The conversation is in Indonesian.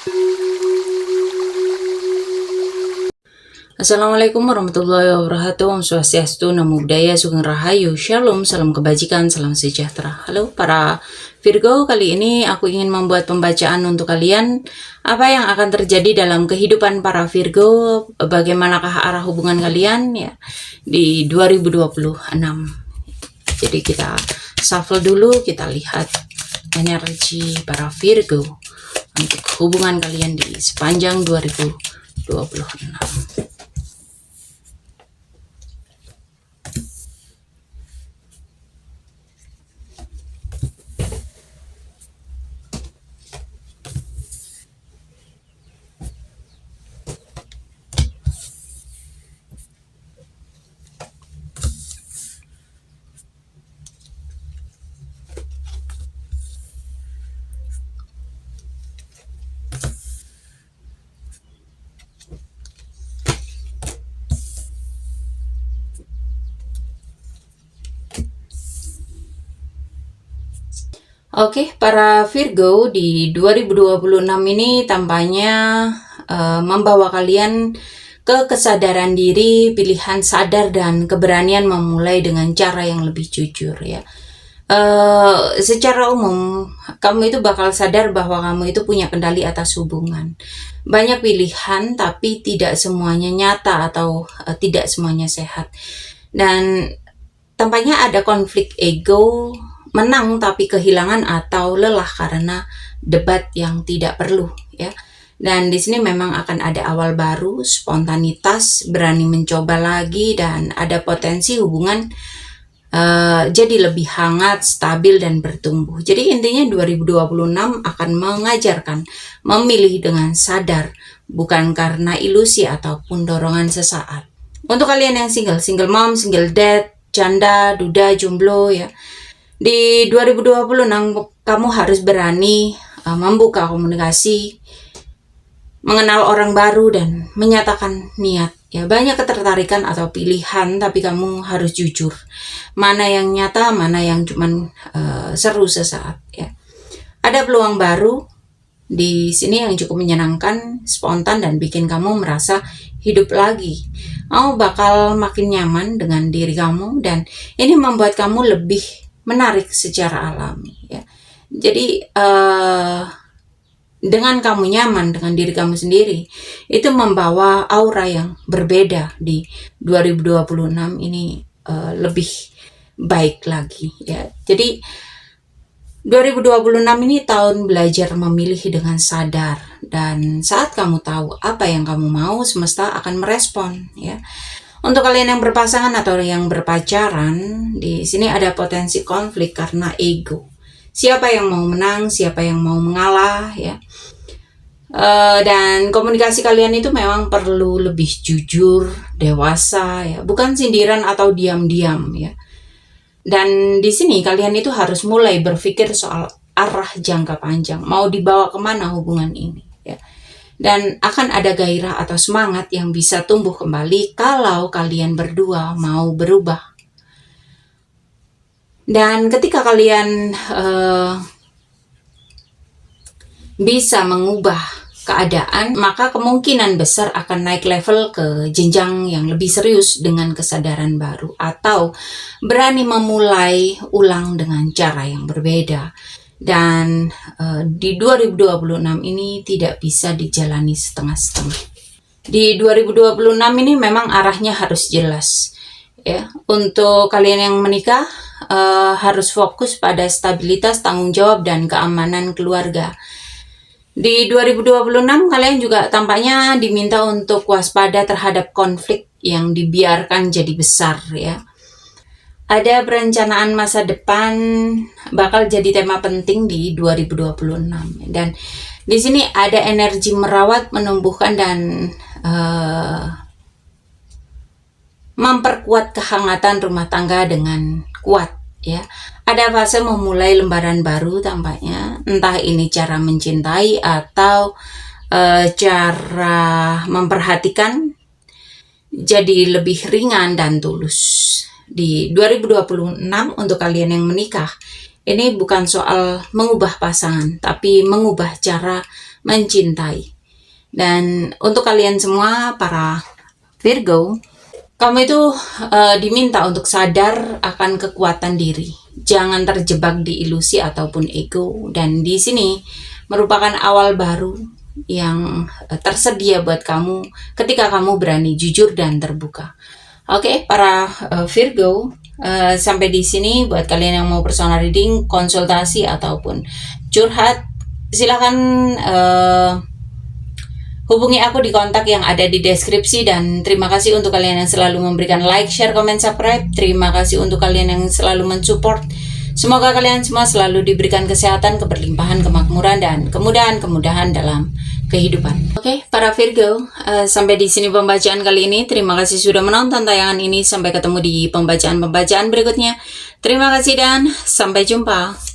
Assalamualaikum warahmatullahi wabarakatuh. Om Swastiastu, Namo Buddhaya, Sugeng Rahayu, Shalom, salam kebajikan, salam sejahtera. Halo para Virgo, kali ini aku ingin membuat pembacaan untuk kalian. Apa yang akan terjadi dalam kehidupan para Virgo, bagaimanakah arah hubungan kalian ya di 2026. Jadi kita shuffle dulu, kita lihat energi para Virgo untuk hubungan kalian di sepanjang 2026. Oke, para Virgo di 2026 ini tampaknya membawa kalian ke kesadaran diri, pilihan sadar dan keberanian memulai dengan cara yang lebih jujur ya. Secara umum kamu itu bakal sadar bahwa kamu itu punya kendali atas hubungan. Banyak pilihan tapi tidak semuanya nyata atau tidak semuanya sehat. Dan tampaknya ada konflik ego, menang tapi kehilangan atau lelah karena debat yang tidak perlu ya. Dan di sini memang akan ada awal baru, spontanitas, berani mencoba lagi, dan ada potensi hubungan jadi lebih hangat, stabil, dan bertumbuh. Jadi intinya 2026 akan mengajarkan memilih dengan sadar, bukan karena ilusi ataupun dorongan sesaat. Untuk kalian yang single mom, single dad, janda, duda, jomblo ya, di 2026 kamu harus berani membuka komunikasi, mengenal orang baru, dan menyatakan niat. Ya, banyak ketertarikan atau pilihan, tapi kamu harus jujur. Mana yang nyata, mana yang cuman seru sesaat. Ya. Ada peluang baru di sini yang cukup menyenangkan, spontan, dan bikin kamu merasa hidup lagi. Kamu bakal makin nyaman dengan diri kamu, dan ini membuat kamu lebih menarik secara alami ya. Jadi dengan kamu nyaman dengan diri kamu sendiri, itu membawa aura yang berbeda di 2026 ini, lebih baik lagi ya. Jadi 2026 ini tahun belajar memilih dengan sadar, dan saat kamu tahu apa yang kamu mau, semesta akan merespon ya. Untuk kalian yang berpasangan atau yang berpacaran, di sini ada potensi konflik karena ego. Siapa yang mau menang, siapa yang mau mengalah ya. Dan komunikasi kalian itu memang perlu lebih jujur, dewasa ya, bukan sindiran atau diam-diam ya. Dan di sini kalian itu harus mulai berpikir soal arah jangka panjang, mau dibawa kemana hubungan ini ya. Dan akan ada gairah atau semangat yang bisa tumbuh kembali kalau kalian berdua mau berubah. Dan ketika kalian bisa mengubah keadaan, maka kemungkinan besar akan naik level ke jenjang yang lebih serius dengan kesadaran baru, atau berani memulai ulang dengan cara yang berbeda. Dan di 2026 ini tidak bisa dijalani setengah-setengah. Di 2026 ini memang arahnya harus jelas ya. Untuk kalian yang menikah, harus fokus pada stabilitas, tanggung jawab, dan keamanan keluarga. Di 2026 kalian juga tampaknya diminta untuk waspada terhadap konflik yang dibiarkan jadi besar ya. Ada perencanaan masa depan bakal jadi tema penting di 2026, dan di sini ada energi merawat, menumbuhkan, dan memperkuat kehangatan rumah tangga dengan kuat ya. Ada fase memulai lembaran baru tampaknya, entah ini cara mencintai atau cara memperhatikan jadi lebih ringan dan tulus. Di 2026 untuk kalian yang menikah, ini bukan soal mengubah pasangan, tapi mengubah cara mencintai. Dan untuk kalian semua para Virgo, kamu itu diminta untuk sadar akan kekuatan diri. Jangan terjebak di ilusi ataupun ego. Dan di sini merupakan awal baru yang tersedia buat kamu ketika kamu berani jujur dan terbuka. Oke, para Virgo, sampai di sini buat kalian yang mau personal reading, konsultasi ataupun curhat, silakan hubungi aku di kontak yang ada di deskripsi. Dan terima kasih untuk kalian yang selalu memberikan like, share, komen, subscribe. Terima kasih untuk kalian yang selalu mensupport. Semoga kalian semua selalu diberikan kesehatan, keberlimpahan, kemakmuran, dan kemudahan-kemudahan dalam kehidupan. Oke, para Virgo, sampai di sini pembacaan kali ini. Terima kasih sudah menonton tayangan ini. Sampai ketemu di pembacaan-pembacaan berikutnya. Terima kasih dan sampai jumpa.